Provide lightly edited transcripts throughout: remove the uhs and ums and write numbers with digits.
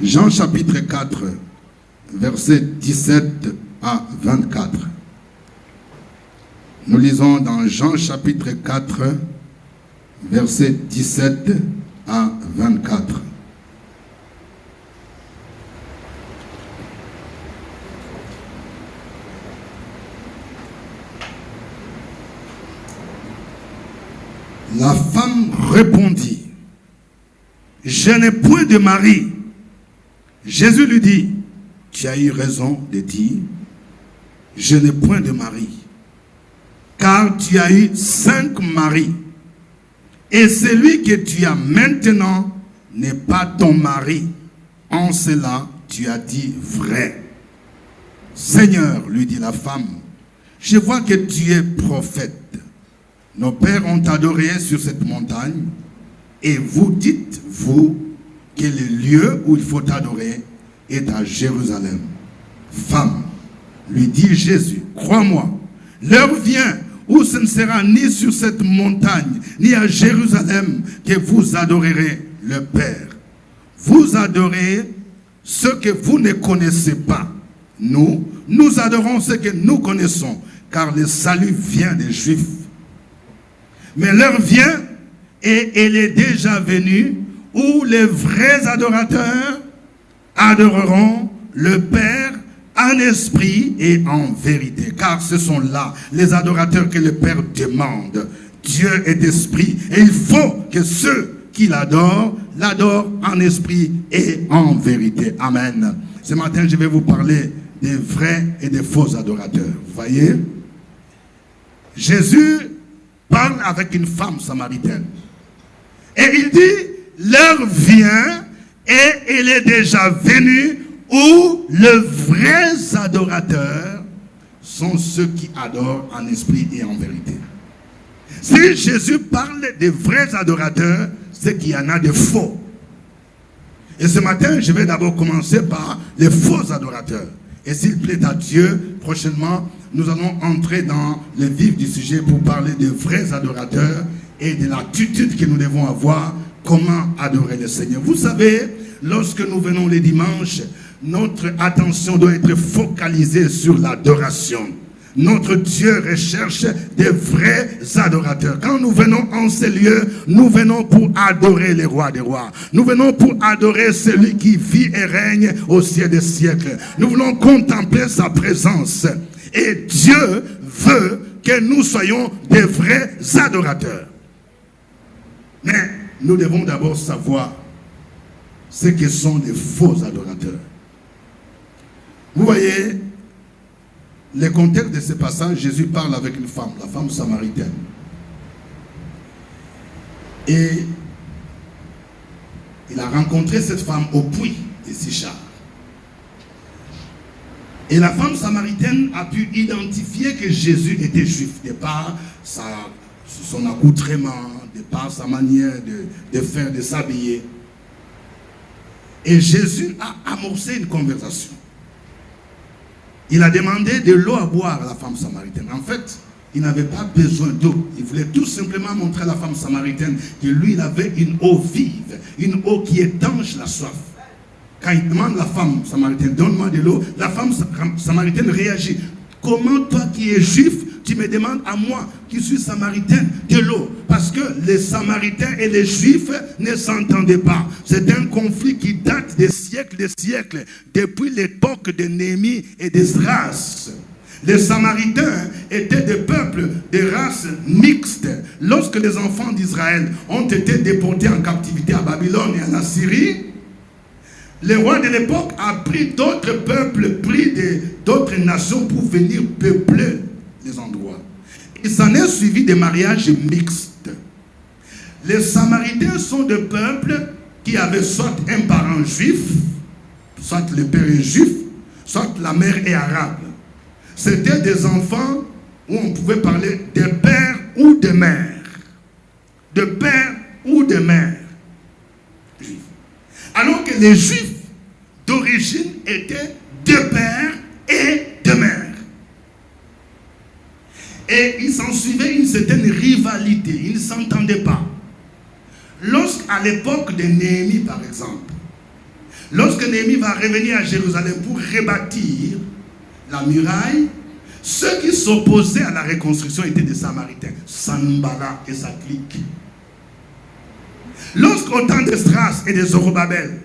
Jean chapitre 4, versets 17 à 24. Nous lisons dans Jean chapitre 4, versets 17 à 24. La femme répondit, « Je n'ai point de mari. » Jésus lui dit, « Tu as eu raison de dire, je n'ai point de mari, car tu as eu 5 maris, et celui que tu as maintenant n'est pas ton mari. En cela, tu as dit vrai. » « Seigneur, lui dit la femme, je vois que tu es prophète. Nos pères ont adoré sur cette montagne, et vous dites, vous, que le lieu où il faut adorer est à Jérusalem. Femme, lui dit Jésus, crois-moi, l'heure vient où ce ne sera ni sur cette montagne, ni à Jérusalem que vous adorerez le Père. Vous adorez ce que vous ne connaissez pas. Nous adorons ce que nous connaissons, car le salut vient des Juifs. Mais l'heure vient, et elle est déjà venue, où les vrais adorateurs adoreront le Père en esprit et en vérité. Car ce sont là les adorateurs que le Père demande. Dieu est esprit, et il faut que ceux qui l'adorent en esprit et en vérité. Amen. Ce matin, je vais vous parler des vrais et des faux adorateurs. Vous voyez? Jésus parle avec une femme samaritaine. Et il dit, l'heure vient et elle est déjà venue où les vrais adorateurs sont ceux qui adorent en esprit et en vérité. Si Jésus parle des vrais adorateurs, c'est qu'il y en a de faux. Et ce matin, je vais d'abord commencer par les faux adorateurs. Et s'il plaît à Dieu, prochainement, nous allons entrer dans le vif du sujet pour parler des vrais adorateurs et de l'attitude que nous devons avoir, comment adorer le Seigneur. Vous savez, lorsque nous venons les dimanches, notre attention doit être focalisée sur l'adoration. Notre Dieu recherche des vrais adorateurs. Quand nous venons en ces lieux, nous venons pour adorer les rois des rois. Nous venons pour adorer celui qui vit et règne au siècle des siècles. Nous voulons contempler sa présence. Et Dieu veut que nous soyons des vrais adorateurs. Mais nous devons d'abord savoir ce que sont les faux adorateurs. Vous voyez, le contexte de ce passage, Jésus parle avec une femme, la femme samaritaine. Et il a rencontré cette femme au puits de Sichar. Et la femme samaritaine a pu identifier que Jésus était juif, de par son accoutrement, de par sa manière de faire, de s'habiller. Et Jésus a amorcé une conversation. Il a demandé de l'eau à boire à la femme samaritaine. En fait, il n'avait pas besoin d'eau. Il voulait tout simplement montrer à la femme samaritaine que lui, il avait une eau vive, une eau qui étanche la soif. Quand il demande à la femme samaritaine, donne-moi de l'eau, la femme samaritaine réagit. Comment toi qui es juif, tu me demandes à moi qui suis samaritaine de l'eau? Parce que les samaritains et les juifs ne s'entendaient pas. C'est un conflit qui date des siècles, depuis l'époque de Néhémie et d'Esdras. Les samaritains étaient des peuples de races mixtes. Lorsque les enfants d'Israël ont été déportés en captivité à Babylone et en Assyrie, les rois de l'époque ont pris d'autres peuples, pris d'autres nations pour venir peupler les endroits. Il s'en est suivi des mariages mixtes. Les Samaritains sont des peuples qui avaient soit un parent juif, soit le père est juif, soit la mère est arabe. C'était des enfants où on pouvait parler de père ou de mère. De père ou de mère. Alors que les juifs d'origine étaient de père et de mère. Et il s'en suivait une certaine rivalité, ils ne s'entendaient pas. Lorsqu'à l'époque de Néhémie, par exemple, Lorsque Néhémie va revenir à Jérusalem pour rebâtir la muraille, ceux qui s'opposaient à la reconstruction étaient des Samaritains, Sanballat et sa clique. Lorsqu'au temps d'Esdras et de Zorobabel,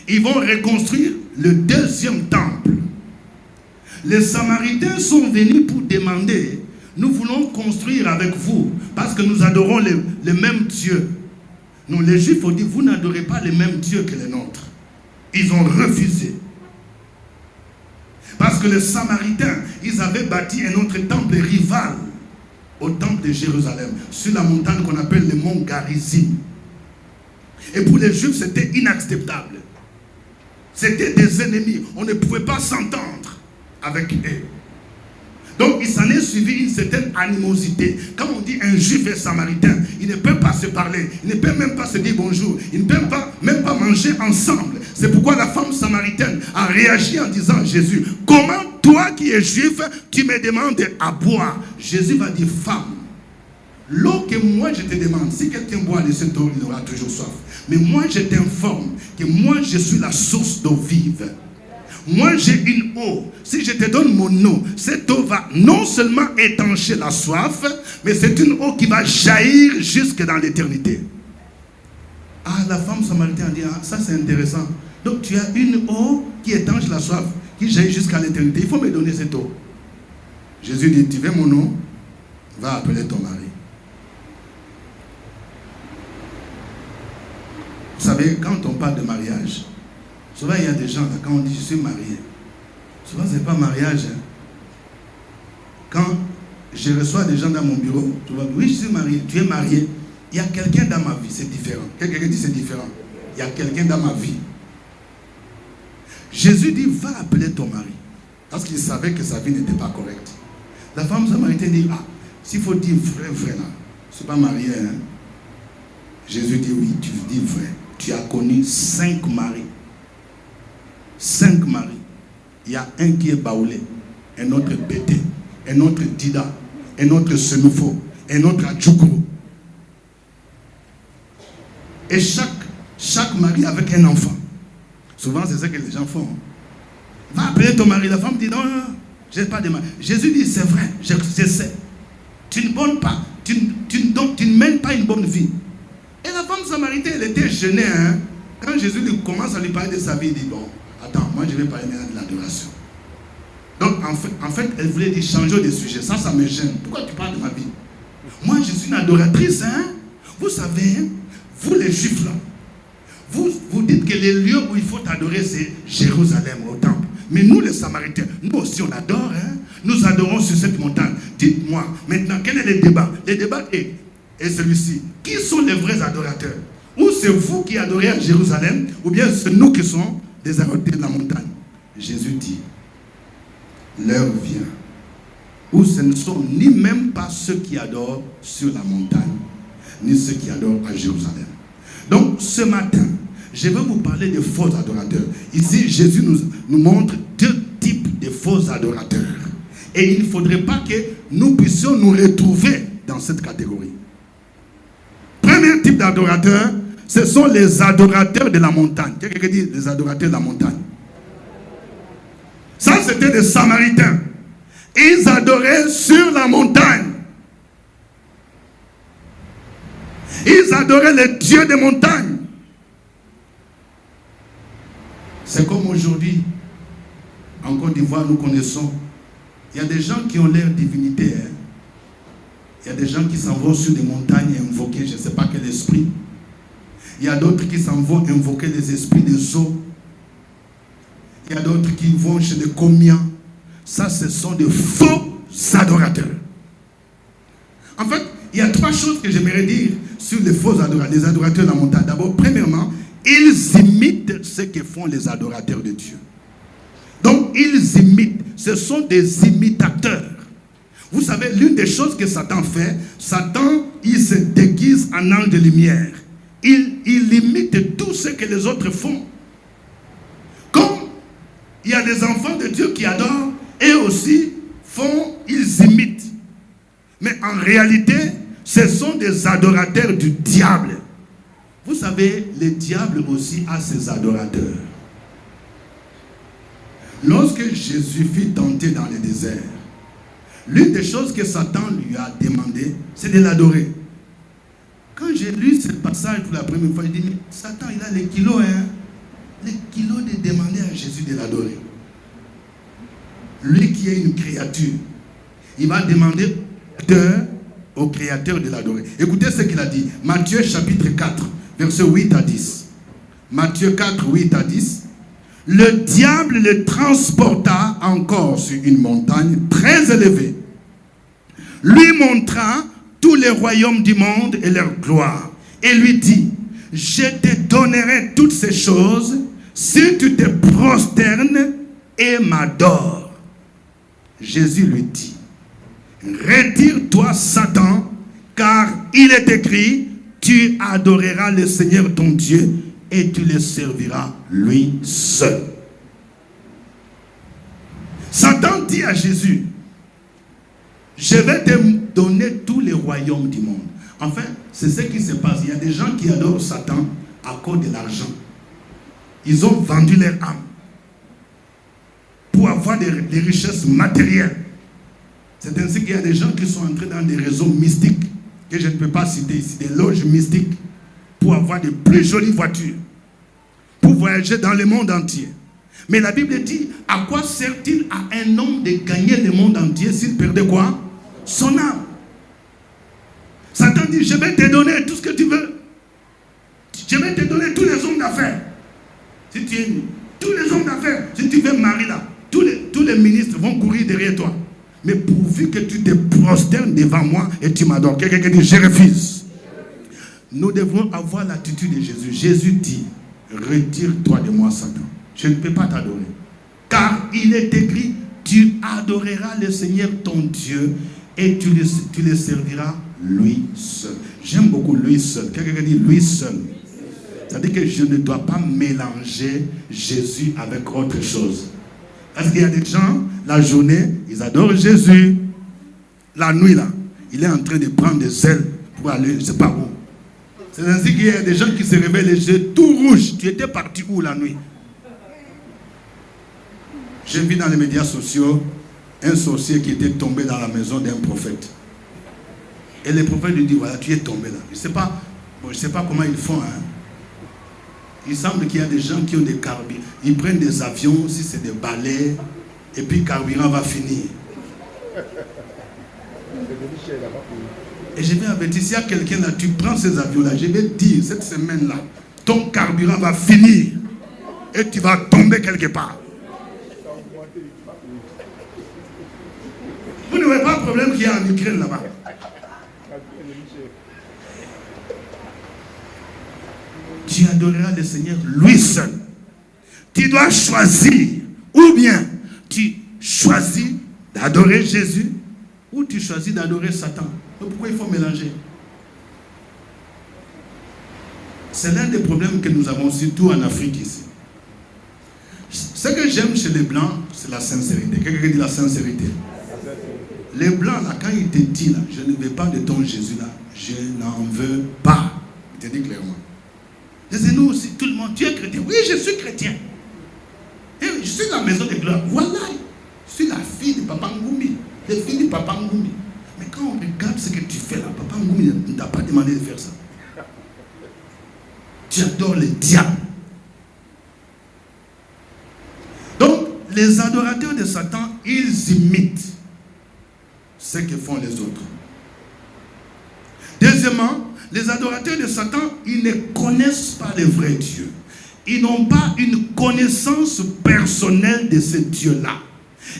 ils vont reconstruire le deuxième temple, les Samaritains sont venus pour demander: nous voulons construire avec vous parce que nous adorons les mêmes dieux. Non, les Juifs ont dit: vous n'adorez pas les mêmes dieux que les nôtres. Ils ont refusé. Parce que les Samaritains, ils avaient bâti un autre temple rival au temple de Jérusalem, sur la montagne qu'on appelle le mont Garizim. Et pour les Juifs, c'était inacceptable. C'était des ennemis. On ne pouvait pas s'entendre avec eux. Donc il s'en est suivi une certaine animosité. Quand on dit un Juif et Samaritain, ils ne peuvent pas se parler, ils ne peuvent même pas se dire bonjour, ils ne peuvent même pas manger ensemble. C'est pourquoi la femme samaritaine a réagi en disant: Jésus, comment toi qui es juif, tu me demandes à boire? Jésus va dire: femme, l'eau que moi je te demande, si quelqu'un boit de cette eau, il aura toujours soif. Mais moi je t'informe que moi je suis la source d'eau vive. Moi j'ai une eau. Si je te donne mon eau, cette eau va non seulement étancher la soif, mais c'est une eau qui va jaillir jusque dans l'éternité. Ah, la femme samaritaine dit: ah, ça c'est intéressant. Donc tu as une eau qui étanche la soif, qui jaillit jusqu'à l'éternité. Il faut me donner cette eau. Jésus dit: tu veux mon eau? Va appeler ton mari. Vous savez, quand on parle de mariage, souvent il y a des gens, là, quand on dit je suis marié, souvent ce n'est pas mariage. Hein. Quand je reçois des gens dans mon bureau, tu vois, oui, je suis marié, tu es marié, il y a quelqu'un dans ma vie, c'est différent. Quelqu'un dit c'est différent. Il y a quelqu'un dans ma vie. Jésus dit: va appeler ton mari. Parce qu'il savait que sa vie n'était pas correcte. La femme samaritaine dit: ah, s'il faut dire vrai, vrai, là, je ne suis pas marié. Hein. Jésus dit: oui, tu dis vrai. Tu as connu 5 maris. 5 maris. Il y a un qui est baoulé, un autre bété, un autre dida, un autre senoufo, un autre adjoukro. Et chaque mari avec un enfant. Souvent, c'est ce que les gens font. Va appeler ton mari. La femme dit: non, non, je n'ai pas de mari. Jésus dit: c'est vrai, je sais. Tu ne bonnes pas, tu ne mènes pas une bonne vie. Et la femme samaritaine, elle était gênée. Hein? Quand Jésus commence à lui parler de sa vie, il dit: bon, attends, moi je vais parler maintenant de l'adoration. Donc en fait, elle voulait dire: changeons de sujet. Ça me gêne. Pourquoi tu parles de ma vie? Moi, je suis une adoratrice. Hein? Vous savez, hein? Vous les Juifs là, vous dites que les lieux où il faut adorer, c'est Jérusalem, au temple. Mais nous, les Samaritains, nous aussi on adore. Hein? Nous adorons sur cette montagne. Dites-moi, maintenant, quel est le débat? Le débat est celui-ci. Qui sont les vrais adorateurs? Ou c'est vous qui adorez à Jérusalem, ou bien c'est nous qui sommes des adorateurs de la montagne? Jésus dit: l'heure vient où ce ne sont ni même pas ceux qui adorent sur la montagne, ni ceux qui adorent à Jérusalem. Donc ce matin, je vais vous parler de faux adorateurs. Ici, Jésus nous montre 2 types de faux adorateurs. Et il ne faudrait pas que nous puissions nous retrouver dans cette catégorie. Premier type d'adorateur, ce sont les adorateurs de la montagne. Quelqu'un dit les adorateurs de la montagne. Ça, c'était des Samaritains. Ils adoraient sur la montagne. Ils adoraient les dieux des montagnes. C'est comme aujourd'hui, en Côte d'Ivoire, nous connaissons. Il y a des gens qui ont leur divinité. Hein. Il y a des gens qui s'en vont sur des montagnes et invoquer je ne sais pas quel esprit. Il y a d'autres qui s'en vont invoquer les esprits des eaux. Il y a d'autres qui vont chez les comiens. Ça, ce sont des faux adorateurs. En fait, il y a 3 choses que j'aimerais dire sur les faux adorateurs, les adorateurs de la montagne. D'abord, premièrement, ils imitent ce que font les adorateurs de Dieu. Donc, ils imitent. Ce sont des imitateurs. Vous savez, l'une des choses que Satan fait, Satan, il se déguise en ange de lumière. Il imite tout ce que les autres font. Comme il y a des enfants de Dieu qui adorent, et aussi ils imitent. Mais en réalité, ce sont des adorateurs du diable. Vous savez, le diable aussi a ses adorateurs. Lorsque Jésus fut tenté dans le désert, l'une des choses que Satan lui a demandé, c'est de l'adorer. Quand j'ai lu ce passage pour la première fois, je dis, mais Satan, il a les kilos, les kilos de demander à Jésus de l'adorer. Lui qui est une créature, il va demander au Créateur de l'adorer. Écoutez ce qu'il a dit. Matthieu chapitre 4, versets 8 à 10. Matthieu 4, 8 à 10. Le diable le transporta encore sur une montagne très élevée. Lui montra tous les royaumes du monde et leur gloire. Et lui dit, je te donnerai toutes ces choses si tu te prosternes et m'adores. Jésus lui dit, retire-toi Satan, car il est écrit, tu adoreras le Seigneur ton Dieu et tu le serviras lui seul. Satan dit à Jésus, je vais te donner tous les royaumes du monde. Enfin, c'est ce qui se passe. Il y a des gens qui adorent Satan à cause de l'argent. Ils ont vendu leur âme pour avoir des richesses matérielles. C'est ainsi qu'il y a des gens qui sont entrés dans des réseaux mystiques que je ne peux pas citer ici, des loges mystiques, pour avoir de plus jolies voitures, pour voyager dans le monde entier. Mais la Bible dit, à quoi sert-il à un homme de gagner le monde entier s'il perdait quoi? Son âme. Satan dit, je vais te donner tout ce que tu veux. Je vais te donner tous les hommes d'affaires. Si tu es tous les hommes d'affaires, si tu veux marier là, tous les ministres vont courir derrière toi. Mais pourvu que tu te prosternes devant moi et tu m'adores. Quelqu'un dit, je refuse. Nous devons avoir l'attitude de Jésus. Jésus dit, retire-toi de moi, Satan. Je ne peux pas t'adorer. Car il est écrit, tu adoreras le Seigneur ton Dieu et tu le serviras lui seul. J'aime beaucoup lui seul. Quelqu'un dit lui seul. C'est-à-dire que je ne dois pas mélanger Jésus avec autre chose. Parce qu'il y a des gens, la journée, ils adorent Jésus. La nuit, là, il est en train de prendre des ailes pour aller, je ne sais pas où. C'est ainsi qu'il y a des gens qui se réveillent les yeux tout rouges. Tu étais parti où la nuit? J'ai vu dans les médias sociaux un sorcier qui était tombé dans la maison d'un prophète. Et le prophète lui dit, voilà, tu es tombé là. Je ne sais pas comment ils font. Il semble qu'il y a des gens qui ont des carburants. Ils prennent des avions, si c'est des balais, et puis le carburant va finir. Et je vais avertir, s'il y a quelqu'un là, tu prends ces avions-là, je vais te dire, cette semaine-là, ton carburant va finir. Et tu vas tomber quelque part. Vous n'avez pas de problème qu'il y a en Ukraine là-bas. Tu adoreras le Seigneur lui seul. Tu dois choisir. Ou bien tu choisis d'adorer Jésus ou tu choisis d'adorer Satan. Pourquoi il faut mélanger? C'est l'un des problèmes que nous avons surtout en Afrique ici. Ce que j'aime chez les Blancs, c'est la sincérité. Quelqu'un dit la sincérité. Les Blancs, là, quand ils te disent, là, je ne veux pas de ton Jésus, là, je n'en veux pas. Il te dit clairement. C'est nous aussi, tout le monde, tu es chrétien. Oui, je suis chrétien. Et je suis dans la maison de gloire. Voilà, je suis la fille de Papa Ngoumi. La fille de Papa Ngoumi. Mais quand on regarde ce que tu fais là, Papa Ngoumi ne t'a pas demandé de faire ça. Tu adores le diable. Donc, les adorateurs de Satan, ils imitent ce que font les autres. Deuxièmement, les adorateurs de Satan, ils ne connaissent pas le vrai Dieu. Ils n'ont pas une connaissance personnelle de ce Dieu-là.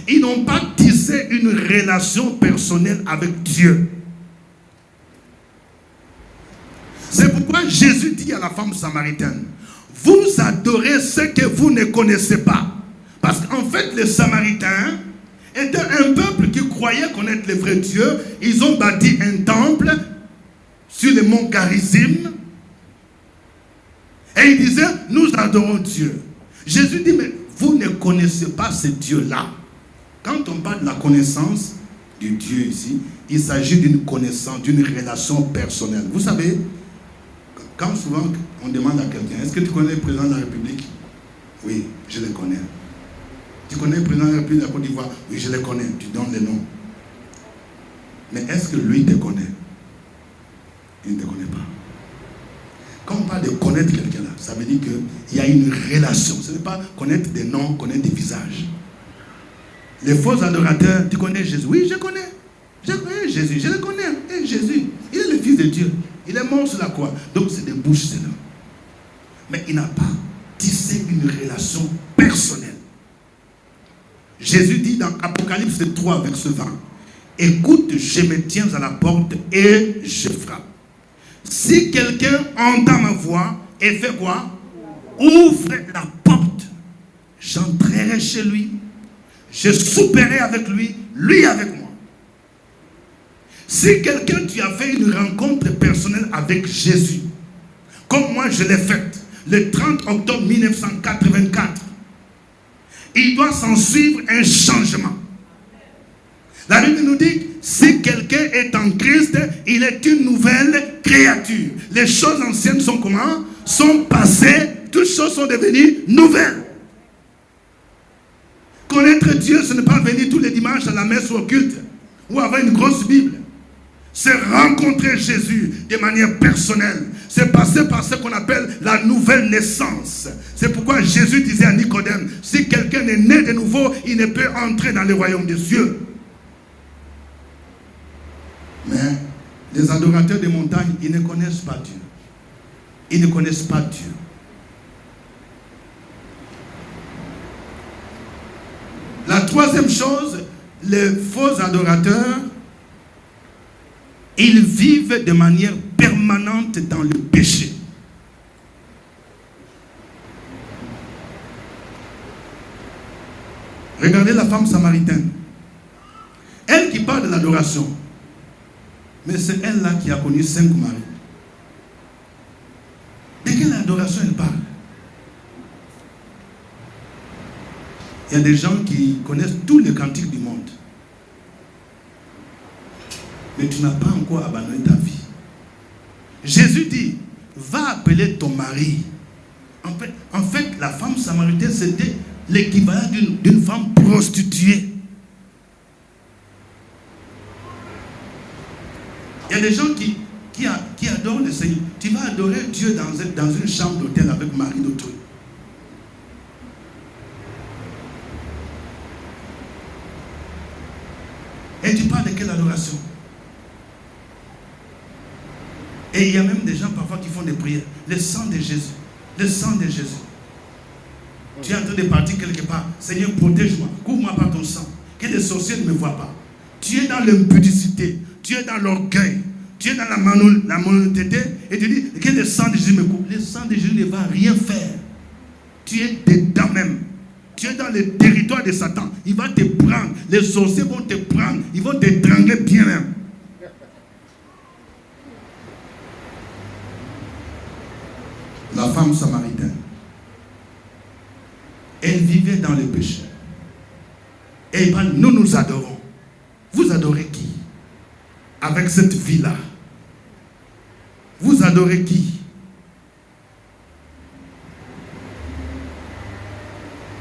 Ils n'ont pas tissé une relation personnelle avec Dieu. C'est pourquoi Jésus dit à la femme samaritaine, vous adorez ce que vous ne connaissez pas. Parce qu'en fait, les Samaritains étaient un peuple qui croyait connaître le vrai Dieu. Ils ont bâti un temple sur le mont Garizim. Et ils disaient, nous adorons Dieu. Jésus dit, mais vous ne connaissez pas ce Dieu-là. Quand on parle de la connaissance du Dieu ici, il s'agit d'une connaissance, d'une relation personnelle. Vous savez, quand souvent on demande à quelqu'un, est-ce que tu connais le président de la République? Oui, je le connais. Tu connais le président de la République de la Côte d'Ivoire? Oui, je les connais. Tu donnes les noms. Mais est-ce que lui te connaît? Il ne te connaît pas. Quand on parle de connaître quelqu'un là, ça veut dire qu'il y a une relation. Ce n'est pas connaître des noms, connaître des visages. Les faux adorateurs, tu connais Jésus? Oui, je connais. Je connais Jésus, je le connais. Et Jésus, il est le Fils de Dieu. Il est mort sur la croix. Donc c'est des bouches, c'est là. Mais il n'a pas tissé une relation personnelle. Jésus dit dans Apocalypse 3, verset 20, écoute, je me tiens à la porte et je frappe. Si quelqu'un entend ma voix et fait quoi? Ouvre la porte. J'entrerai chez lui. Je souperai avec lui, lui avec moi. Si quelqu'un, tu as fait une rencontre personnelle avec Jésus, comme moi je l'ai faite, le 30 octobre 1984, il doit s'en suivre un changement. La Bible nous dit, si quelqu'un est en Christ, il est une nouvelle créature. Les choses anciennes sont comment? Sont passées, toutes choses sont devenues nouvelles. Connaître Dieu, ce n'est pas venir tous les dimanches à la messe ou au culte, ou avoir une grosse Bible. C'est rencontrer Jésus de manière personnelle. C'est passer par ce qu'on appelle la nouvelle naissance. C'est pourquoi Jésus disait à Nicodème, si quelqu'un est né de nouveau, il ne peut entrer dans le royaume des cieux. Mais les adorateurs des montagnes, ils ne connaissent pas Dieu. Ils ne connaissent pas Dieu. La troisième chose, les faux adorateurs, ils vivent de manière permanente dans le péché. Regardez la femme samaritaine. Elle qui parle de l'adoration. Mais c'est elle-là qui a connu 5 maris. De quelle adoration elle parle? Il y a des gens qui connaissent tous les cantiques du monde. Mais tu n'as pas encore abandonné ta vie. Jésus dit, va appeler ton mari. En fait, la femme samaritaine, c'était l'équivalent d'une femme prostituée. Il y a des gens qui adorent le Seigneur. Tu vas adorer Dieu dans une chambre d'hôtel avec mari d'autrui. Et tu parles de quelle adoration? Et il y a même des gens parfois qui font des prières. Le sang de Jésus. Le sang de Jésus. Tu es en train de partir quelque part. Seigneur, protège-moi. Couvre-moi par ton sang. Que les sorciers ne me voient pas. Tu es dans l'impudicité. Tu es dans l'orgueil. Tu es dans la malhonnêteté. Et tu dis que le sang de Jésus me couvre. Le sang de Jésus ne va rien faire. Tu es dedans même. Tu es dans le territoire de Satan. Il va te prendre. Les sorciers vont te prendre. Ils vont t'étrangler bien même. La femme samaritaine, elle vivait dans le péché. Et nous nous adorons. Vous adorez qui? Avec cette vie-là. Vous adorez qui?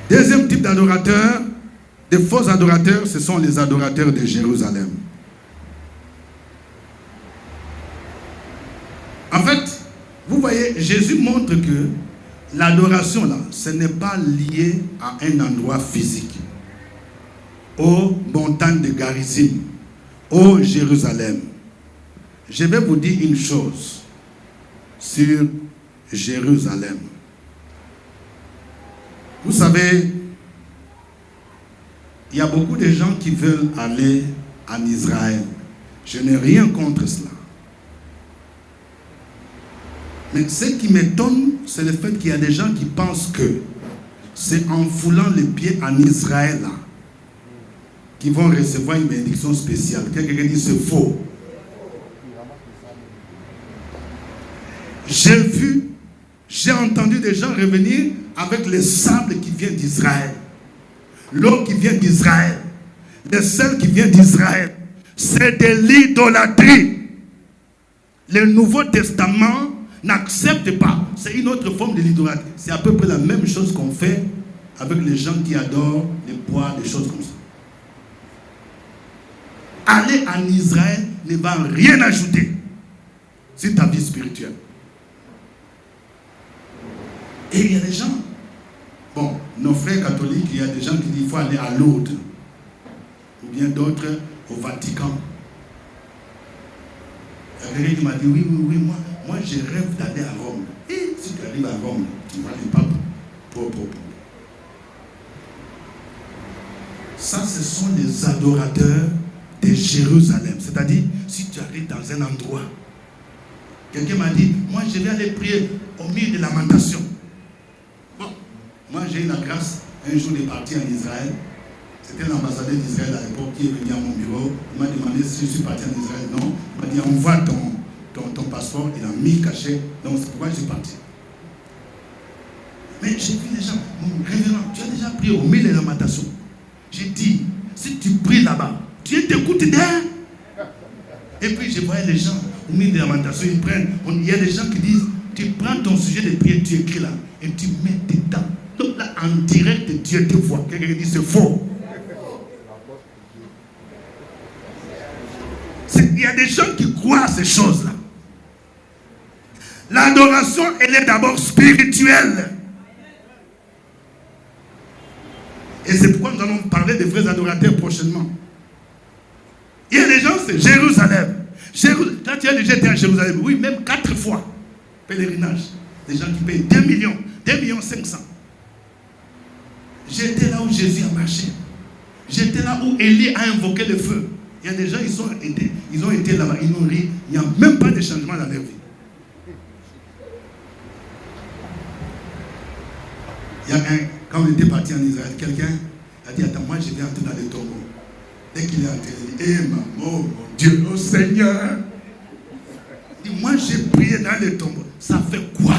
Deuxième type d'adorateurs, des faux adorateurs, ce sont les adorateurs de Jérusalem. En fait, vous voyez, Jésus montre que l'adoration là, ce n'est pas lié à un endroit physique. Aux montagnes de Garizim, au Jérusalem. Je vais vous dire une chose sur Jérusalem. Vous savez, il y a beaucoup de gens qui veulent aller en Israël. Je n'ai rien contre cela. Mais ce qui m'étonne, c'est le fait qu'il y a des gens qui pensent que c'est en foulant les pieds en Israël là, qu'ils vont recevoir une bénédiction spéciale. Quelqu'un dit c'est faux. J'ai entendu des gens revenir avec le sable qui vient d'Israël, l'eau qui vient d'Israël, le sel qui vient d'Israël. C'est de l'idolâtrie. Le Nouveau Testament n'accepte pas. C'est une autre forme de l'idolâtrie. C'est à peu près la même chose qu'on fait avec les gens qui adorent les bois, des choses comme ça. Aller en Israël ne va rien ajouter sur ta vie spirituelle. Et il y a des gens, bon, nos frères catholiques, il y a des gens qui disent qu'il faut aller à Lourdes, ou bien d'autres au Vatican. Il y a quelqu'un qui m'a dit, oui, moi je rêve d'aller à Rome. Et si tu arrives à Rome, tu vois les papes propres. Ça, ce sont les adorateurs de Jérusalem. C'est-à-dire, si tu arrives dans un endroit, quelqu'un m'a dit, moi je vais aller prier au milieu de lamentation. Bon, moi j'ai eu la grâce, un jour de partir en Israël. C'était l'ambassadeur d'Israël à l'époque qui est venu à mon bureau. Il m'a demandé si je suis parti en Israël. Non, il m'a dit, envoie ton passeport. Il a mis le cachet. Donc c'est pourquoi je suis parti. Mais j'ai vu les gens, mon révérend, tu as déjà prié au milieu de lamentation. J'ai dit, si tu pries là-bas, Dieu t'écoute derrière. Et puis je voyais les gens au milieu de lamentation, ils prennent. Il y a des gens qui disent, tu prends ton sujet de prière, tu écris là, et tu mets dedans. Donc là, en direct, Dieu te voit. Quelqu'un dit, c'est faux. Il y a des gens qui croient à ces choses-là. L'adoration, elle est d'abord spirituelle. Et c'est pourquoi nous allons parler des vrais adorateurs prochainement. Il y a des gens, c'est Jérusalem. Quand tu as déjà été à Jérusalem, oui, même 4 fois, pèlerinage. Des gens qui payent 2 millions, 500. J'étais là où Jésus a marché. J'étais là où Élie a invoqué le feu. Il y a des gens, ils ont été là-bas, ils n'ont ri. Il n'y a même pas de changement dans leur vie. Il y a quand on était parti en Israël, quelqu'un a dit, attends, moi je vais entrer dans les tombeaux. Dès qu'il est entré, il dit, mon Dieu, oh Seigneur. Il dit, moi j'ai prié dans les tombeaux. Ça fait quoi?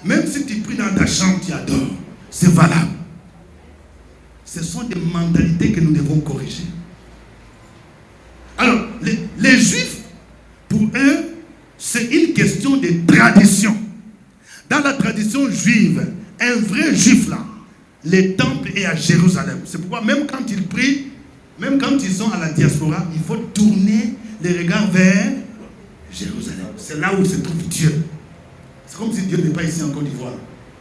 Même si tu pries dans ta chambre, tu adores. C'est valable. Ce sont des mentalités que nous devons corriger. Alors, les Juifs, pour eux, c'est une question de tradition. Dans la tradition juive, un vrai Juif là, le temple est à Jérusalem. C'est pourquoi même quand ils prient, même quand ils sont à la diaspora, il faut tourner les regards vers Jérusalem. C'est là où se trouve Dieu. C'est comme si Dieu n'est pas ici en Côte d'Ivoire.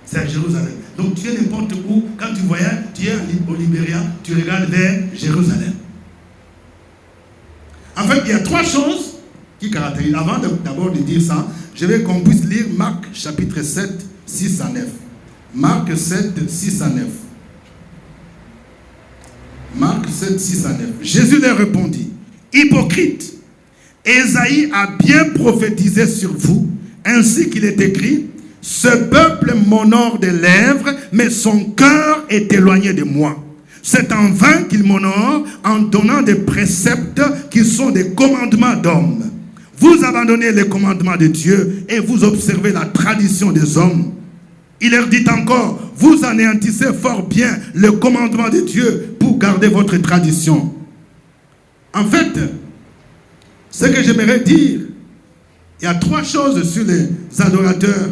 C'est à Jérusalem. Donc tu es n'importe où, quand tu voyages, tu es au Libéria, tu regardes vers Jérusalem. En fait, il y a 3 choses qui caractérisent. Avant d'abord de dire ça, je vais qu'on puisse lire Marc chapitre 7, 6 à 9. Marc 7, 6 à 9. Marc 7, 6 à 9. Jésus leur répondit, hypocrite, Ésaïe a bien prophétisé sur vous, ainsi qu'il est écrit, ce peuple m'honore des lèvres, mais son cœur est éloigné de moi. C'est en vain qu'il m'honore en donnant des préceptes qui sont des commandements d'hommes. Vous abandonnez les commandements de Dieu et vous observez la tradition des hommes. Il leur dit encore, vous anéantissez fort bien le commandement de Dieu pour garder votre tradition. En fait, ce que j'aimerais dire, il y a 3 choses sur les adorateurs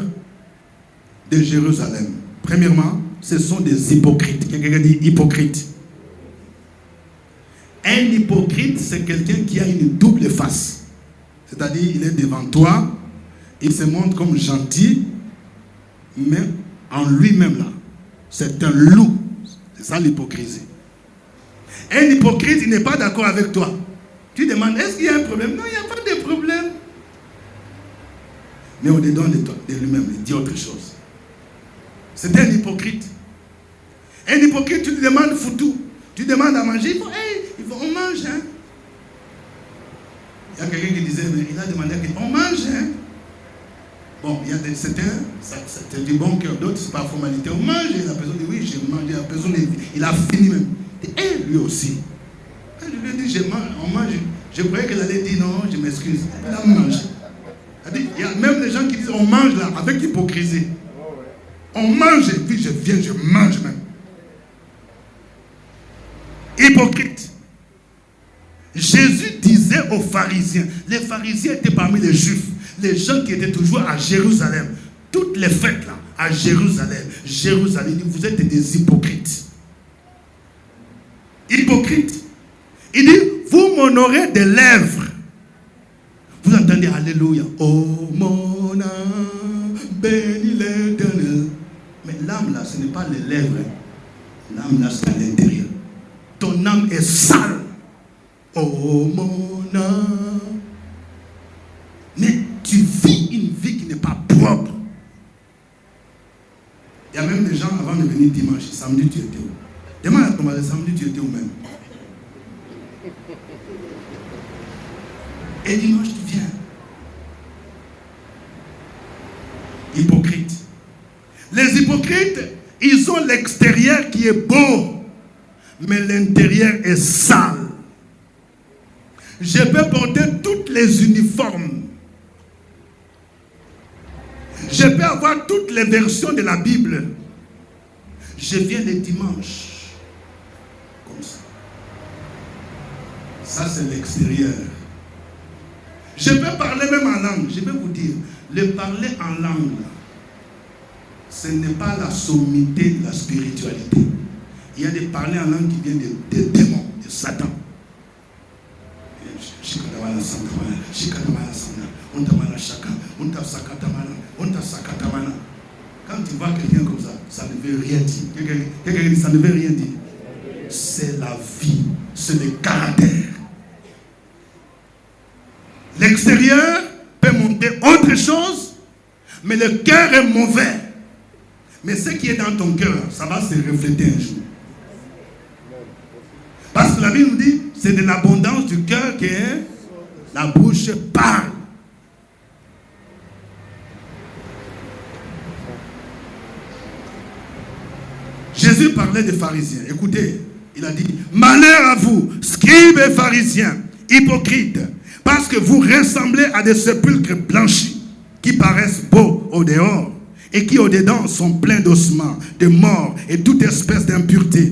de Jérusalem. Premièrement, ce sont des hypocrites. Quelqu'un dit hypocrite. Un hypocrite, c'est quelqu'un qui a une double face. C'est-à-dire, il est devant toi, il se montre comme gentil, mais en lui-même là, c'est un loup. C'est ça l'hypocrisie. Un hypocrite, il n'est pas d'accord avec toi. Tu demandes, est-ce qu'il y a un problème? Non, il n'y a pas de problème. Mais au-dedans de lui-même, il dit autre chose. C'est un hypocrite. Un hypocrite, tu lui demandes foutu. Tu demandes à manger, on mange. Hein? Il y a quelqu'un qui disait, mais il a demandé on mange. Hein? Bon, il y a c'est du bon cœur, d'autres, c'est pas formalité. On mange, et la personne dit, oui, j'ai mangé. La personne, il a fini même. Et lui aussi. Quand je lui ai dit, on mange, je croyais qu'elle allait dire, non, je m'excuse. Elle a mangé. Il y a même les gens qui disent, on mange là, avec hypocrisie. On mange, et puis je viens, je mange même. Hypocrite. Jésus disait aux pharisiens, les pharisiens étaient parmi les juifs, les gens qui étaient toujours à Jérusalem. Toutes les fêtes là, à Jérusalem. Jérusalem, il dit, vous êtes des hypocrites. Hypocrites. Il dit, vous m'honorez des lèvres. Vous entendez Alléluia. Oh mon âme, bénis l'Éternel. Mais l'âme là, ce n'est pas les lèvres. L'âme là, c'est à l'intérieur. Ton âme est sale. Oh mon âme. Mais tu vis une vie qui n'est pas propre. Il y a même des gens avant de venir dimanche, samedi tu étais où? Demande à ton mari, samedi tu étais où même? Et dimanche tu viens. Hypocrite. Les hypocrites, ils ont l'extérieur qui est beau, mais l'intérieur est sale. Je peux porter toutes les uniformes. Je peux avoir toutes les versions de la Bible. Je viens les dimanches. Comme ça. Ça, c'est l'extérieur. Je peux parler même en langue. Je vais vous dire, le parler en langue, ce n'est pas la sommité de la spiritualité. Il y a des parler en langue qui viennent des démons, de Satan. Quand tu vois quelqu'un comme ça, ça ne veut rien dire. Quelqu'un dit ça ne veut rien dire. C'est la vie, c'est le caractère. L'extérieur peut montrer autre chose, mais le cœur est mauvais. Mais ce qui est dans ton cœur, ça va se refléter un jour. Parce que la Bible nous dit, c'est de l'abondance du cœur que la bouche parle. Jésus parlait des pharisiens. Écoutez, il a dit, malheur à vous, scribes et pharisiens, hypocrites, parce que vous ressemblez à des sépulcres blanchis, qui paraissent beaux au dehors, et qui au dedans sont pleins d'ossements, de morts et toute espèce d'impureté.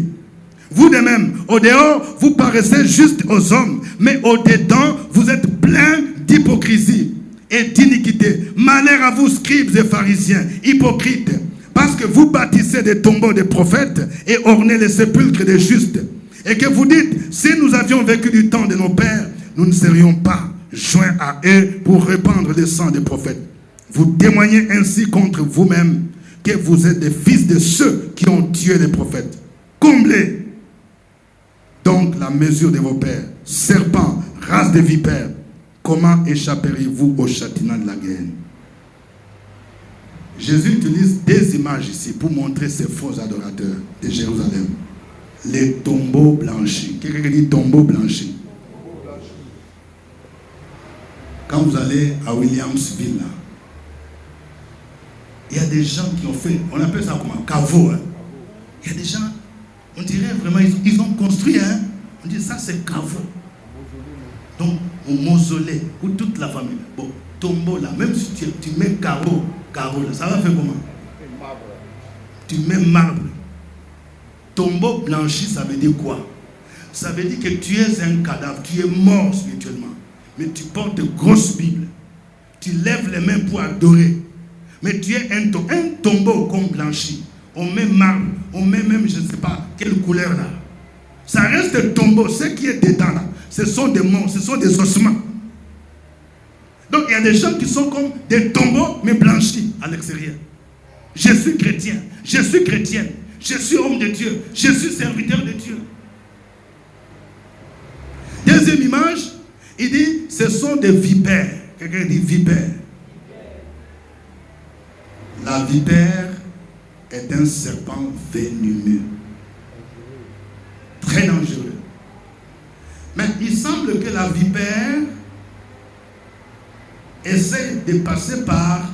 Vous de même, au dehors, vous paraissez juste aux hommes, mais au dedans, vous êtes pleins d'hypocrisie et d'iniquité. Malheur à vous, scribes et pharisiens, hypocrites, parce que vous bâtissez des tombeaux de prophètes et ornez les sépulcres des justes. Et que vous dites, si nous avions vécu du temps de nos pères, nous ne serions pas joints à eux pour répandre le sang des prophètes. Vous témoignez ainsi contre vous-même que vous êtes des fils de ceux qui ont tué les prophètes. Comblez donc la mesure de vos pères, serpents, race de vipères. Comment échapperiez-vous au châtiment de la guerre? Jésus utilise des images ici pour montrer ces faux adorateurs de Jérusalem. Les tombeaux blanchis. Quelqu'un dit tombeaux blanchis. Quand vous allez à Williamsville, là, il y a des gens qui ont fait, on appelle ça comment? Caveau. Hein? Il y a des gens, on dirait vraiment, ils ont construit, hein? On dit ça c'est caveau. Donc, au mausolée, où toute la famille. Bon, tombeau là, même si tu mets carreau là, ça va faire comment? Tu mets marbre. Tombeau blanchi, ça veut dire quoi? Ça veut dire que tu es un cadavre, tu es mort spirituellement. Mais tu portes de grosses Bibles. Tu lèves les mains pour adorer. Mais tu es un tombeau comme blanchi. On met marbre, on met même, je ne sais pas, quelle couleur là. Ça reste un tombeau. Ce qui est dedans là, ce sont des morts, ce sont des ossements. Donc il y a des gens qui sont comme des tombeaux, mais blanchis à l'extérieur. Je suis chrétien, je suis chrétienne, je suis homme de Dieu, je suis serviteur de Dieu. Deuxième image, il dit, ce sont des vipères. Quelqu'un dit vipère. La vipère est un serpent venimeux. Très dangereux. Mais il semble que la vipère essaie de passer par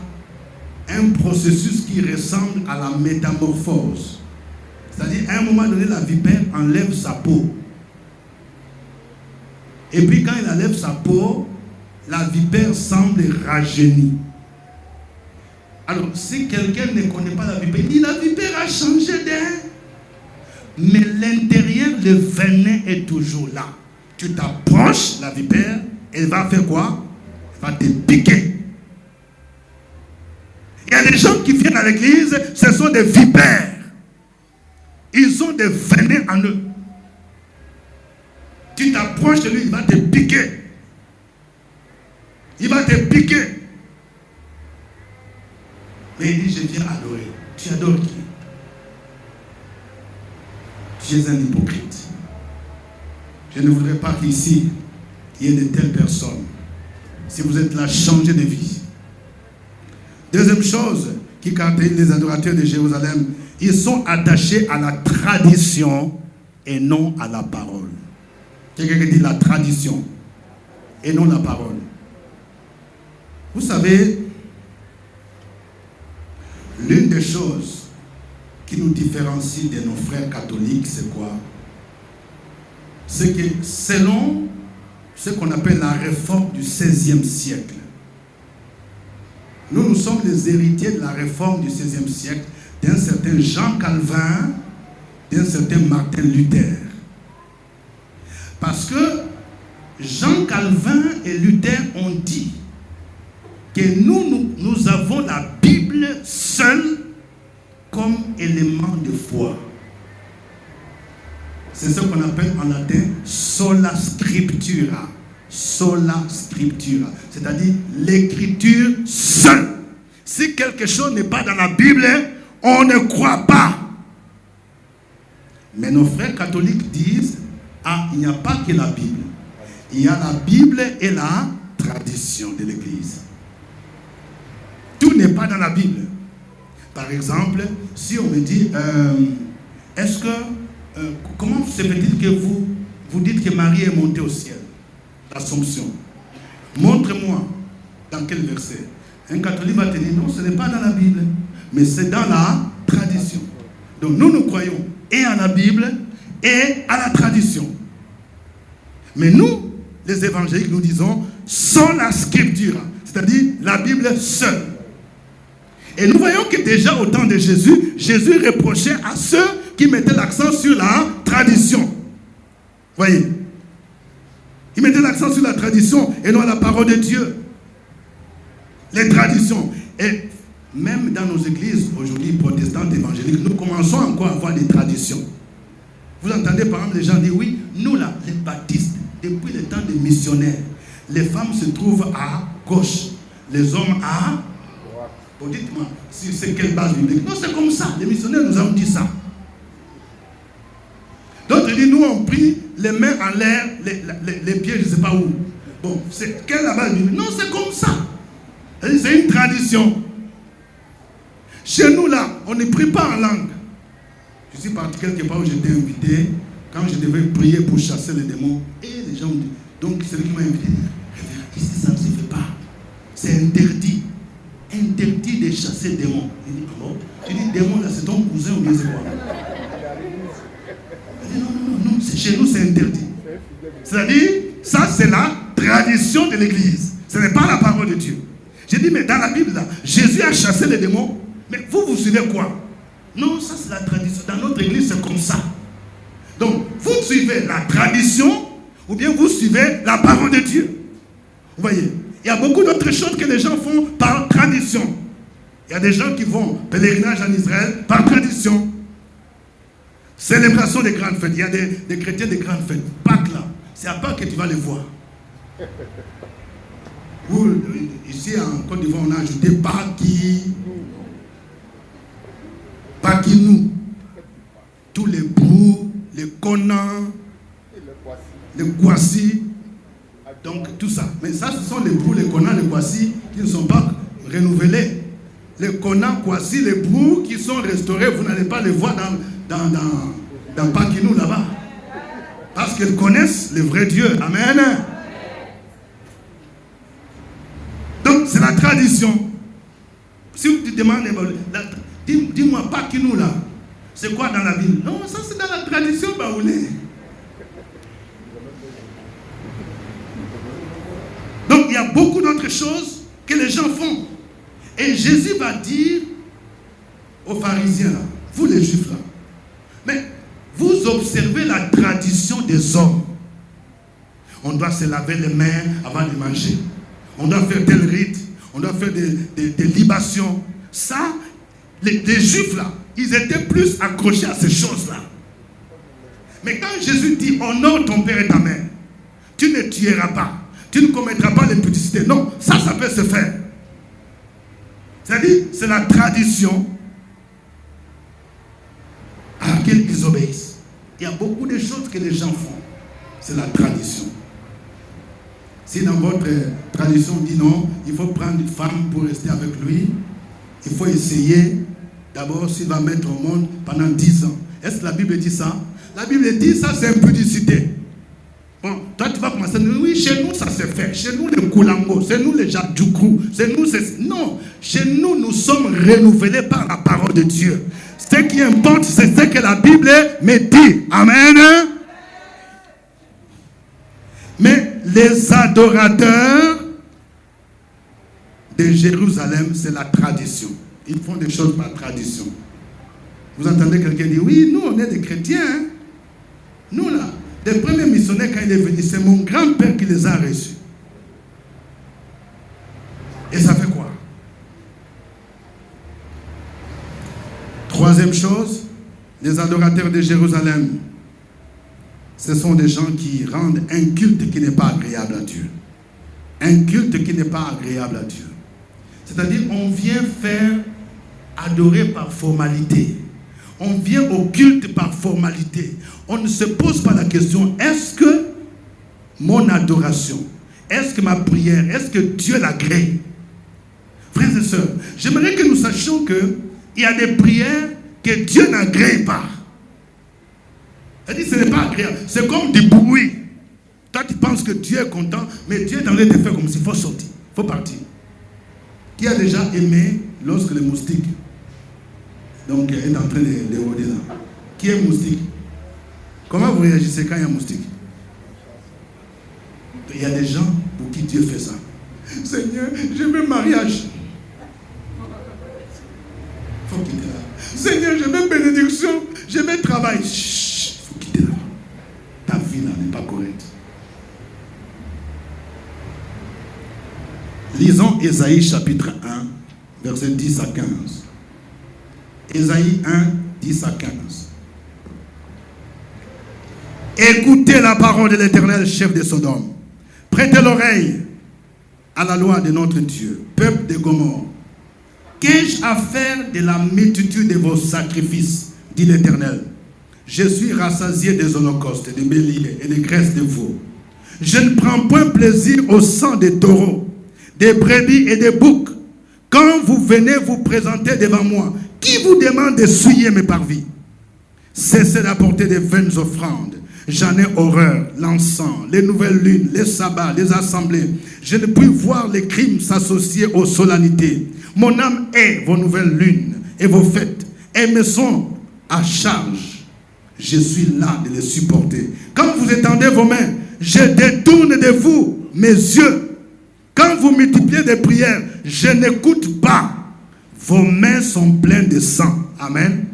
un processus qui ressemble à la métamorphose. C'est-à-dire, à un moment donné, la vipère enlève sa peau. Et puis, quand il enlève sa peau, la vipère semble rajeunie. Alors, si quelqu'un ne connaît pas la vipère, il dit, la vipère a changé d'air. Mais l'intérieur, le venin est toujours là. Tu t'approches, la vipère, elle va faire quoi? Elle va te piquer. Il y a des gens qui viennent à l'église, ce sont des vipères. Ils ont des venins en eux. Tu t'approches de lui, il va te piquer. Il va te piquer. Mais il dit, je viens adorer. Tu adores qui? Tu es un hypocrite. Je ne voudrais pas qu'ici, il y ait de telles personnes. Si vous êtes là, changez de vie. Deuxième chose qui caractérise les adorateurs de Jérusalem, ils sont attachés à la tradition et non à la parole. Quelqu'un qui dit la tradition et non la parole. Vous savez, l'une des choses qui nous différencie de nos frères catholiques, c'est quoi? C'est que selon ce qu'on appelle la réforme du XVIe siècle, nous sommes les héritiers de la réforme du XVIe siècle, d'un certain Jean Calvin, d'un certain Martin Luther. Parce que Jean Calvin et Luther ont dit que nous avons la Bible seule comme élément de foi. C'est ce qu'on appelle en latin sola scriptura. Sola scriptura. C'est-à-dire l'écriture seule. Si quelque chose n'est pas dans la Bible, on ne croit pas. Mais nos frères catholiques disent, ah, il n'y a pas que la Bible. Il y a la Bible et la tradition de l'Église. Tout n'est pas dans la Bible. Par exemple, si on me dit, est-ce que, comment se fait-il que vous dites que Marie est montée au ciel? L'Assomption. Montre-moi dans quel verset. Un catholique va te dire, non, ce n'est pas dans la Bible, mais c'est dans la tradition. Donc nous croyons et à la Bible et à la tradition. Mais nous, les évangéliques, nous disons sola scriptura, c'est-à-dire la Bible seule. Et nous voyons que déjà au temps de Jésus, Jésus reprochait à ceux qui mettaient l'accent sur la tradition. Voyez, il mettait l'accent sur la tradition et non à la parole de Dieu. Les traditions. Et même dans nos églises aujourd'hui protestantes évangéliques, nous commençons encore à avoir des traditions. Vous entendez par exemple les gens dire, oui, nous là, les baptistes, depuis le temps des missionnaires, les femmes se trouvent à gauche, les hommes à... Bon, dites-moi, si c'est quelle base biblique? Non, c'est comme ça, les missionnaires nous ont dit ça. D'autres disent, nous on prie les mains en l'air, les pieds je ne sais pas où. Bon, c'est quelle la base biblique? Non, c'est comme ça. C'est une tradition. Chez nous là, on ne prie pas en langue. Je suis parti quelque part où j'étais invité, quand je devais prier pour chasser les démons, et les gens ont dit, donc celui qui m'a invité, ici ça ne se fait pas. C'est interdit. Interdit de chasser les démons. Il dit, ah bon? Tu dis, démon là, c'est ton cousin ou bien c'est quoi? Il dit, non, chez nous c'est interdit. C'est-à-dire, ça c'est la tradition de l'église. Ce n'est pas la parole de Dieu. J'ai dit, mais dans la Bible là, Jésus a chassé les démons. Mais vous suivez quoi? Non, ça c'est la tradition. Dans notre église, c'est comme ça. Donc, vous suivez la tradition ou bien vous suivez la parole de Dieu. Vous voyez, il y a beaucoup d'autres choses que les gens font par tradition. Il y a des gens qui vont pèlerinage en Israël par tradition. Célébration des grandes fêtes. Il y a des chrétiens des grandes fêtes. Pâques là, c'est à Pâques que tu vas les voir. Ou, ici en Côte d'Ivoire, on a ajouté Pakinou. Tous les brous, les konans, les kwasi. Donc tout ça. Mais ça, ce sont les brous, les konans, les kwasi qui ne sont pas renouvelés. Les konans, kwasi, les brous qui sont restaurés, vous n'allez pas les voir dans Pakinou là-bas. Parce qu'ils connaissent le vrai Dieu. Amen. Donc c'est la tradition. Si vous te demandez, dis-moi Pakinou là, c'est quoi dans la Bible? Non, ça c'est dans la tradition baoulée. Donc il y a beaucoup d'autres choses que les gens font. Et Jésus va dire aux pharisiens là, vous les juifs là, mais vous observez la tradition des hommes. On doit se laver les mains avant de manger. On doit faire tel rite. On doit faire des libations. Ça, les Juifs là, ils étaient plus accrochés à ces choses-là. Mais quand Jésus dit honore ton père et ta mère, tu ne tueras pas, tu ne commettras pas l'impudicité. Non, ça peut se faire. C'est-à-dire, c'est la tradition à laquelle ils obéissent. Il y a beaucoup de choses que les gens font. C'est la tradition. Si dans votre tradition on dit non, il faut prendre une femme pour rester avec lui, il faut essayer d'abord s'il va mettre au monde pendant 10 ans. Est-ce que la Bible dit ça? La Bible dit ça, c'est impudicité. Bon, toi tu vas commencer à dire, oui, chez nous ça se fait. Chez nous les Koulango, chez nous les Jadjoukrou, chez nous c'est... Non, chez nous nous sommes renouvelés par la parole de Dieu. Ce qui importe, c'est ce que la Bible me dit. Amen. Mais les adorateurs de Jérusalem, c'est la tradition. Ils font des choses par tradition. Vous entendez quelqu'un dire, oui, nous on est des chrétiens. Hein? Nous là, les premiers missionnaires quand il est venu, c'est mon grand-père qui les a reçus. Et ça fait quoi? Troisième chose, les adorateurs de Jérusalem, ce sont des gens qui rendent un culte qui n'est pas agréable à Dieu. Un culte qui n'est pas agréable à Dieu. C'est-à-dire, on vient faire adorer par formalité. On vient au culte par formalité. On ne se pose pas la question, est-ce que mon adoration, est-ce que ma prière, est-ce que Dieu l'agrée? Frères et sœurs, j'aimerais que nous sachions qu'il y a des prières que Dieu n'agrée pas. C'est-à-dire, ce n'est pas agréable. C'est comme du bruit. Toi, tu penses que Dieu est content, mais Dieu est en train de faire comme s'il faut sortir, il faut partir. Qui a déjà aimé lorsque le moustique donc est en train de rôder là? Qui est moustique? Comment vous réagissez quand il y a un moustique? Il y a des gens pour qui Dieu fait ça. Seigneur, je veux mariage. Faut quitter là. Seigneur, je veux bénédiction, je veux travail. Chut, faut quitter là. Ta vie là n'est pas correcte. Lisons Ésaïe chapitre 1, versets 10 à 15. Ésaïe 1, 10 à 15. Écoutez la parole de l'Éternel, chef de Sodome. Prêtez l'oreille à la loi de notre Dieu, peuple de Gomorrhe. Qu'ai-je à faire de la multitude de vos sacrifices, dit l'Éternel? Je suis rassasié des holocaustes, des béliers et des graisses de veaux. Je ne prends point plaisir au sang des taureaux, des brebis et des boucs. Quand vous venez vous présenter devant moi, qui vous demande de souiller mes parvis? Cessez d'apporter des vaines offrandes. J'en ai horreur, l'encens, les nouvelles lunes, les sabbats, les assemblées. Je ne puis voir les crimes s'associer aux solennités. Mon âme hait vos nouvelles lunes et vos fêtes. Elles me sont à charge. Je suis là de les supporter. Quand vous étendez vos mains, je détourne de vous mes yeux. Quand vous multipliez des prières, je n'écoute pas. Vos mains sont pleines de sang. Amen.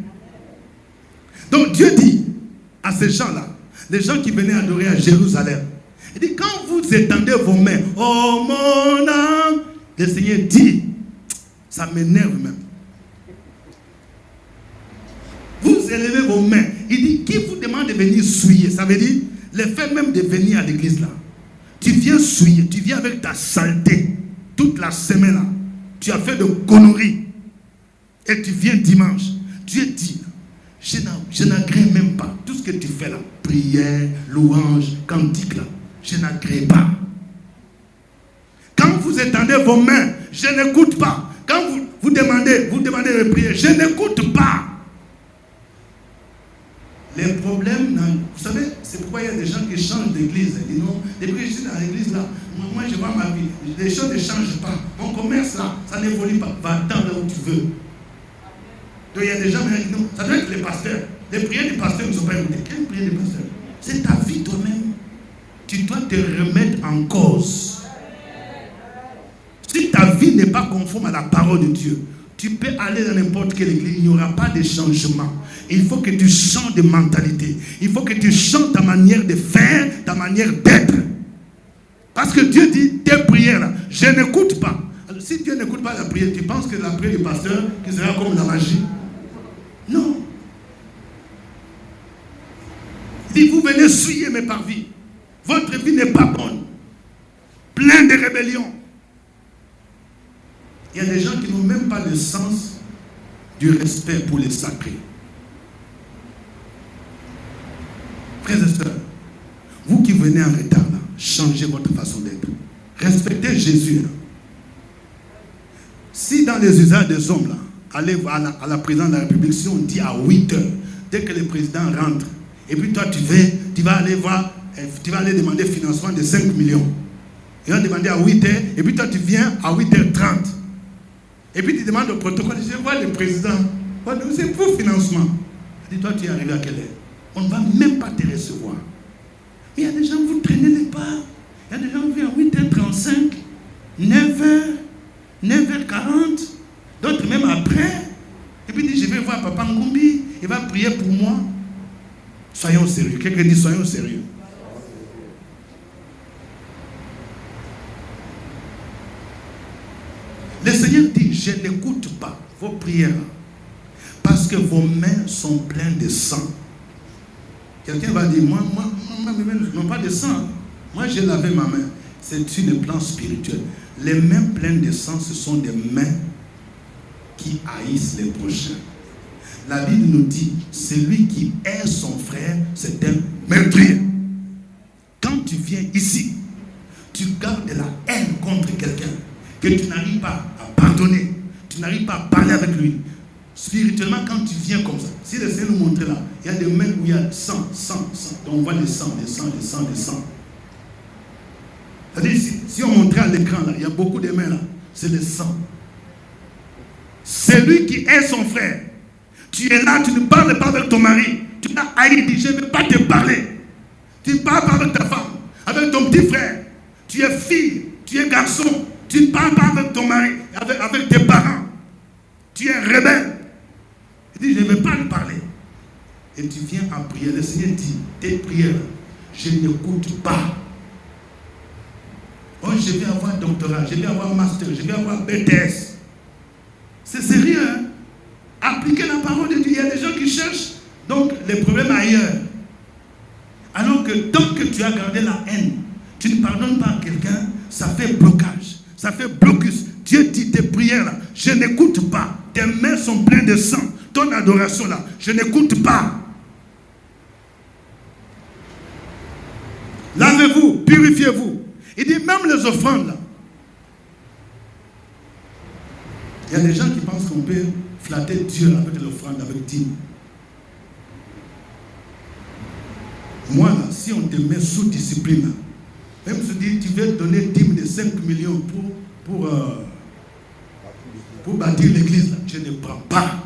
Donc Dieu dit à ces gens-là, les gens qui venaient adorer à Jérusalem, il dit, quand vous étendez vos mains, oh mon âme, le Seigneur dit, ça m'énerve même. Vous élevez vos mains. Il dit, qui vous demande de venir souiller? Ça veut dire, le fait même de venir à l'église là. Tu viens souiller, tu viens avec ta saleté. Toute la semaine là, tu as fait de conneries. Et tu viens dimanche. Dieu dit, je n'agrée même pas. Tout ce que tu fais là, prière, louange, cantique là, je n'agrée pas. Quand vous étendez vos mains, je n'écoute pas. Quand vous demandez de prier, je n'écoute pas. Les problèmes, vous savez, c'est pourquoi il y a des gens qui changent d'église. Ils disent non, depuis que je suis dans l'église là, moi je vois ma vie, les choses ne changent pas. Mon commerce là, ça n'évolue pas. Va-t'en là où tu veux. Donc il y a des gens qui disent non, ça doit être les pasteurs. Les prières des pasteurs ne sont pas écoutées. Quelle prière des pasteurs? C'est ta vie toi-même. Tu dois te remettre en cause. Si ta vie n'est pas conforme à la parole de Dieu, tu peux aller dans n'importe quelle église, il n'y aura pas de changement. Il faut que tu changes de mentalité. Il faut que tu changes ta manière de faire, ta manière d'être. Parce que Dieu dit, tes prières là, je n'écoute pas. si Dieu n'écoute pas la prière, tu penses que la prière du pasteur qui sera comme la magie? Non. Il dit, vous venez souiller mes parvis. Votre vie n'est pas bonne. Plein de rébellions. Il y a des gens qui n'ont même pas le sens du respect pour les sacrés. Frères et sœurs, vous qui venez en retard, là, changez votre façon d'être. Respectez Jésus. Là. Si dans les usages des hommes, là, allez à la présidence de la République, si on dit à 8 heures, dès que le président rentre, et puis toi tu vas aller voir, tu vas aller demander financement de 5 millions. Ils vont demander à 8 heures, et puis toi tu viens à 8h30. Et puis tu demandes au protocole, je vois le président, c'est pour financement. Il dit, toi tu es arrivé à quelle heure? On ne va même pas te recevoir. Mais il y a des gens, vous traînez les pas. Il y a des gens qui viennent à 8h35, 9h, 9h40, d'autres même après. Et puis il dit, je vais voir Papa Ngumbi, il va prier pour moi. Soyons sérieux. Quelqu'un dit, soyons sérieux. Le Seigneur dit, je n'écoute pas vos prières parce que vos mains sont pleines de sang. Quelqu'un va dire, moi, mes mains n'ont pas de sang. Moi, j'ai lavé ma main. C'est sur le plan spirituel. Les mains pleines de sang, ce sont des mains qui haïssent les prochains. La Bible nous dit, celui qui hait son frère, c'est un meurtrier. Quand tu viens ici, tu gardes la haine contre quelqu'un que tu n'arrives pas à pardonner, tu n'arrives pas à parler avec lui. Spirituellement, quand tu viens comme ça, si le Seigneur nous montre là, il y a des mains où il y a sang. Donc on voit des sangs. C'est-à-dire, si on montrait à l'écran là, il y a beaucoup de mains là, c'est le sang. Celui qui est son frère, tu es là, tu ne parles pas avec ton mari, tu l'as haï, dit, je ne vais pas te parler. Tu ne parles pas avec ta femme, avec ton petit frère. Tu es fille, tu es garçon, tu ne parles pas avec ton mari, avec tes parents. Tu es rebelle. Il dit, je ne vais pas lui parler. Et tu viens en prière. Le Seigneur dit, tes prières, je n'écoute pas. Oh, je vais avoir doctorat, je vais avoir master, je vais avoir BTS. C'est sérieux, hein? Appliquez la parole de Dieu. Il y a des gens qui cherchent donc les problèmes ailleurs. Alors que tant que tu as gardé la haine, tu ne pardonnes pas à quelqu'un, ça fait blocage, ça fait blocus. Dieu dit, tes prières là, je n'écoute pas. Tes mains sont pleines de sang. Ton adoration là, je n'écoute pas. Lavez-vous, purifiez-vous. Il dit même les offrandes là. Il y a des gens qui pensent qu'on peut flatter Dieu avec l'offrande, avec dîme. Moi là, si on te met sous discipline, même si tu veux donner dîme de 5 millions pour bâtir l'église, là, je ne prends pas.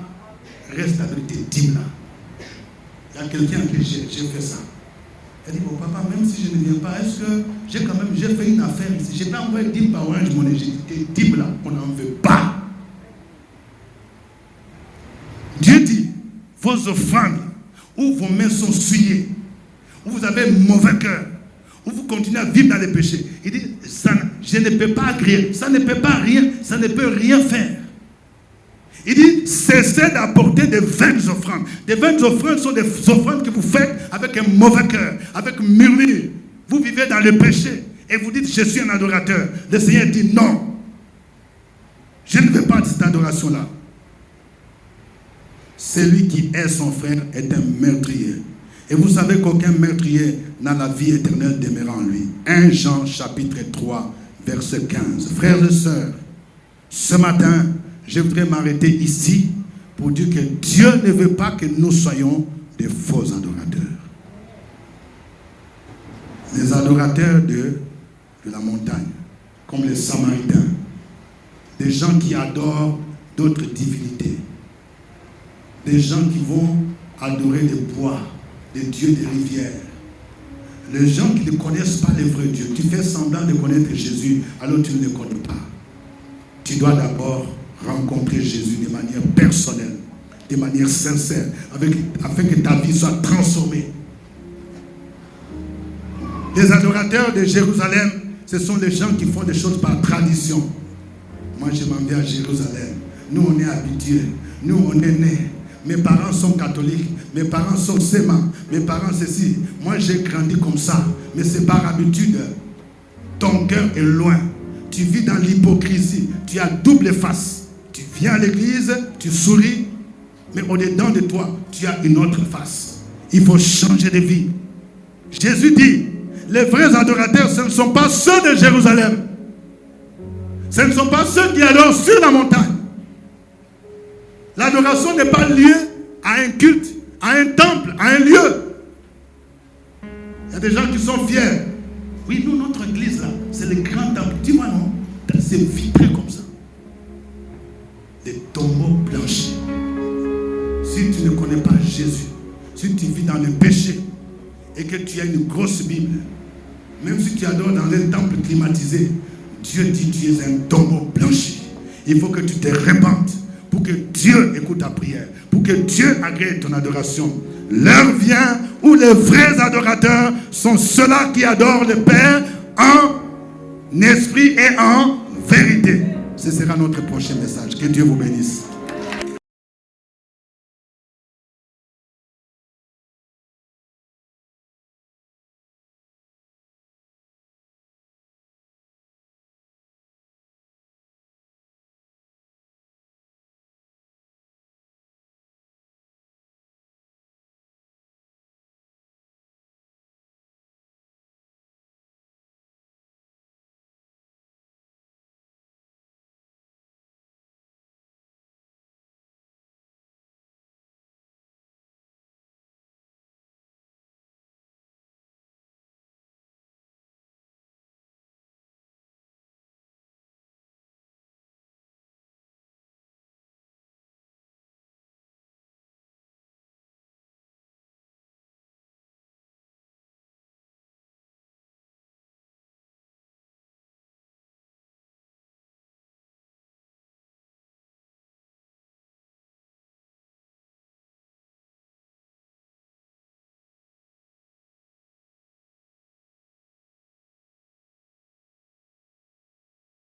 Reste avec tes dîmes là. Il y a quelqu'un qui j'ai fait ça. Elle dit, bon papa, même si je ne viens pas, est-ce que j'ai fait une affaire ici, j'ai pas envoyé 10 par Orange Money, j'ai dit, tes dîmes là, on n'en veut pas. Dieu dit, vos offrandes, où vos mains sont souillées, où vous avez mauvais cœur, où vous continuez à vivre dans les péchés. Il dit, je ne peux pas agréer, ça ne peut rien faire. Il dit, cessez d'apporter des vaines offrandes. Des vaines offrandes sont des offrandes que vous faites avec un mauvais cœur, avec murmure. Vous vivez dans le péché et vous dites, je suis un adorateur. Le Seigneur dit, non, je ne veux pas de cette adoration-là. Celui qui hait son frère est un meurtrier. Et vous savez qu'aucun meurtrier n'a la vie éternelle demeurant en lui. 1 Jean chapitre 3, verset 15. Frères et sœurs, ce matin, je voudrais m'arrêter ici pour dire que Dieu ne veut pas que nous soyons des faux adorateurs. Les adorateurs de la montagne, comme les Samaritains, des gens qui adorent d'autres divinités, des gens qui vont adorer les bois, les dieux des rivières, les gens qui ne connaissent pas le vrai Dieu. Tu fais semblant de connaître Jésus, alors tu ne le connais pas. Tu dois d'abord rencontrer Jésus de manière personnelle, de manière sincère, afin que ta vie soit transformée. Les adorateurs de Jérusalem, ce sont les gens qui font des choses par tradition. Moi, je m'en viens à Jérusalem. Nous, on est habitués. Nous, on est nés. Mes parents sont catholiques. Mes parents sont sémans. Mes parents, ceci. Moi, j'ai grandi comme ça. Mais c'est par habitude. Ton cœur est loin. Tu vis dans l'hypocrisie. Tu as double face. Tu viens à l'église, tu souris. Mais au-dedans de toi, tu as une autre face. Il faut changer de vie. Jésus dit, les vrais adorateurs, ce ne sont pas ceux de Jérusalem. Ce ne sont pas ceux qui adorent sur la montagne. L'adoration n'est pas liée à un culte, à un temple, à un lieu. Il y a des gens qui sont fiers. Oui, nous, notre église là, c'est le grand temple. Tu vois, non? C'est vitré comme ça. Des tombeaux blanchis. Si tu ne connais pas Jésus, si tu vis dans le péché et que tu as une grosse Bible, même si tu adores dans un temple climatisé, Dieu dit tu es un tombeau blanchi. Il faut que tu te répandes pour que Dieu écoute ta prière, pour que Dieu agrée ton adoration. L'heure vient où les vrais adorateurs sont ceux-là qui adorent le Père en esprit et en vérité. Ce sera notre prochain message. Que Dieu vous bénisse.